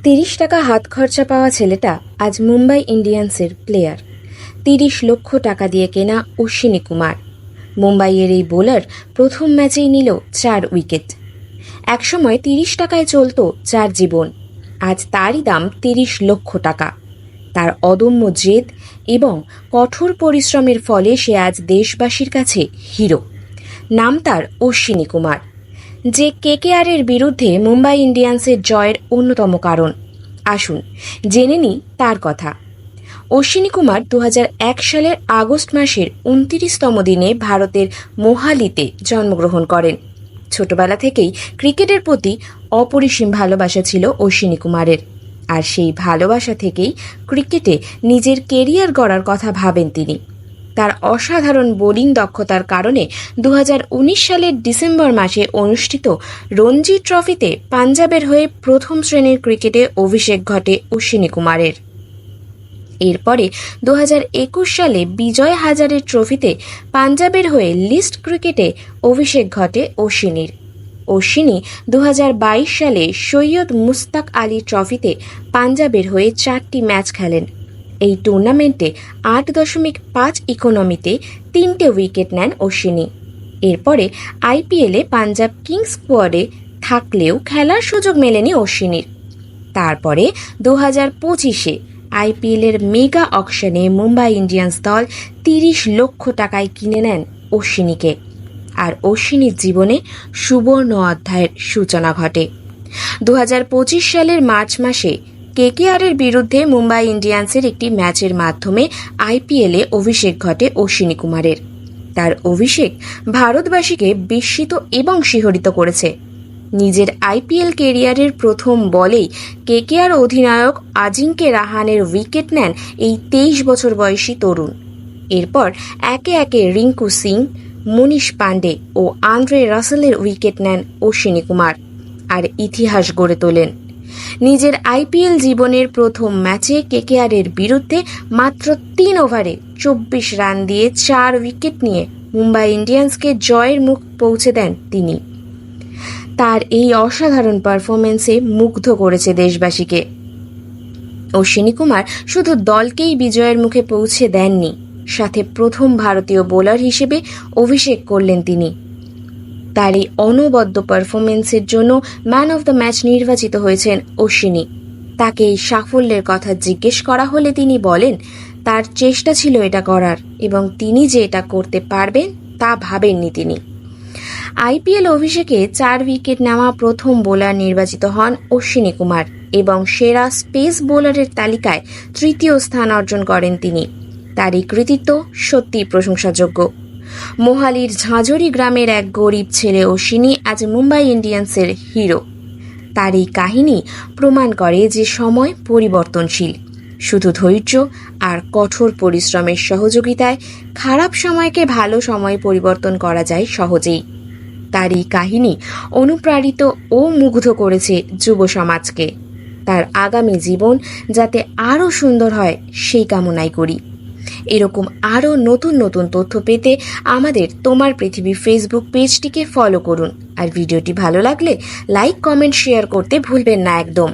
৩০ টাকা হাত খরচা পাওয়া ছেলেটা আজ মুম্বাই ইন্ডিয়ান্সের প্লেয়ার। ৩০ লক্ষ টাকা দিয়ে কেনা অশ্বিনী কুমার। মুম্বাইয়ের এই বোলার প্রথম ম্যাচেই নিল ৪ উইকেট। একসময় ৩০ টাকায় চলত যার জীবন, আজ তারই দাম ৩০ লক্ষ টাকা। তার অদম্য জেদ এবং কঠোর পরিশ্রমের ফলে সে আজ দেশবাসীর কাছে হিরো। নাম তার অশ্বিনী কুমার, যে কেকেআরের বিরুদ্ধে মুম্বাই ইন্ডিয়ান্সের জয়ের অন্যতম কারণ। আসুন জেনে নিই তার কথা। অশ্বিনী কুমার ২০০১ সালের আগস্ট মাসের ২৯তম দিনে ভারতের মোহালিতে জন্মগ্রহণ করেন। ছোটবেলা থেকেই ক্রিকেটের প্রতি অপরিসীম ভালোবাসা ছিল অশ্বিনী কুমারের, আর সেই ভালোবাসা থেকেই ক্রিকেটে নিজের কেরিয়ার গড়ার কথা ভাবেন তিনি। তার অসাধারণ বোলিং দক্ষতার কারণে ২০১৯ সালের ডিসেম্বর মাসে অনুষ্ঠিত রঞ্জি ট্রফিতে পাঞ্জাবের হয়ে প্রথম শ্রেণীর ক্রিকেটে অভিষেক ঘটে অশ্বিনী কুমারের। এরপরে ২০২১ সালে বিজয় হাজারে ট্রফিতে পাঞ্জাবের হয়ে লিস্ট ক্রিকেটে অভিষেক ঘটে অশ্বিনীর। অশ্বিনী ২০২২ সালে সৈয়দ মুস্তাক আলী ট্রফিতে পাঞ্জাবের হয়ে ৪টি ম্যাচ খেলেন। এই টুর্নামেন্টে ৮.৫ ইকোনমিতে ৩টে উইকেট নেন অশ্বিনী। এরপরে আইপিএলে পাঞ্জাব কিংস স্কোয়াডে থাকলেও খেলার সুযোগ মেলেনি অশ্বিনীর। তারপরে ২০২৫-এ আইপিএলের মেগা অকশনে মুম্বাই ইন্ডিয়ান্স দল ৩০ লক্ষ টাকায় কিনে নেন অশ্বিনীকে, আর অশ্বিনীর জীবনে সুবর্ণ অধ্যায়ের সূচনা ঘটে। ২০২৫ সালের মার্চ মাসে কেকেআরের বিরুদ্ধে মুম্বাই ইন্ডিয়ান্সের একটি ম্যাচের মাধ্যমে আইপিএলে অভিষেক ঘটে অশ্বিনী কুমারের। তার অভিষেক ভারতবাসীকে বিস্মিত এবং শিহরিত করেছে। নিজের আইপিএল কেরিয়ারের প্রথম বলেই কেকেআর অধিনায়ক আজিঙ্কে রাহানের উইকেট নেন এই ২৩ বছর বয়সী তরুণ। এরপর একে একে রিঙ্কু সিং, মনীষ পাণ্ডে ও আন্দ্রে রাসেলের উইকেট নেন অশ্বিনী কুমার, আর ইতিহাস গড়ে তোলেন। নিজের আইপিএল জীবনের প্রথম ম্যাচে কেকেআরের বিরুদ্ধে মাত্র ৩ ওভারে ২৪ রান দিয়ে ৪ উইকেট নিয়ে মুম্বাই ইন্ডিয়ান্সকে জয়ের মুখ পৌঁছে দেন তিনি। তার এই অসাধারণ পারফরমেন্সে মুগ্ধ করেছে দেশবাসীকে। অশ্বিনী কুমার শুধু দলকেই বিজয়ের মুখে পৌঁছে দেননি, সাথে প্রথম ভারতীয় বোলার হিসেবে অভিষেক করলেন তিনি। তার এই অনবদ্য পারফরমেন্সের জন্য ম্যান অফ দ্য ম্যাচ নির্বাচিত হয়েছেন অশ্বিনী। তাকে এই সাফল্যের কথা জিজ্ঞেস করা হলে তিনি বলেন, তার চেষ্টা ছিল এটা করার, এবং তিনি যে এটা করতে পারবেন তা ভাবেননি তিনি। আইপিএল অভিষেকে ৪ উইকেট নেওয়া প্রথম বোলার নির্বাচিত হন অশ্বিনী কুমার, এবং সেরা স্পেস বোলারের তালিকায় ৩য় স্থান অর্জন করেন তিনি। তার এই কৃতিত্ব সত্যিই প্রশংসাযোগ্য। মোহালির ঝাঁঝরি গ্রামের এক গরিব ছেলে অশ্বিনী আজ মুম্বাই ইন্ডিয়ান্সের হিরো। তার এই কাহিনী প্রমাণ করে যে সময় পরিবর্তনশীল। শুধু ধৈর্য আর কঠোর পরিশ্রমের সহযোগিতায় খারাপ সময়কে ভালো সময়ে পরিবর্তন করা যায় সহজেই। তার এই কাহিনী অনুপ্রাণিত ও মুগ্ধ করেছে যুব সমাজকে। তার আগামী জীবন যাতে আরও সুন্দর হয় সেই কামনাই করি। এরকম আরও নতুন নতুন তথ্য পেতে আমাদের তোমার পৃথিবী ফেসবুক পেজটিকে ফলো করুন, আর ভিডিওটি ভালো লাগলে লাইক, কমেন্ট, শেয়ার করতে ভুলবেন না একদম।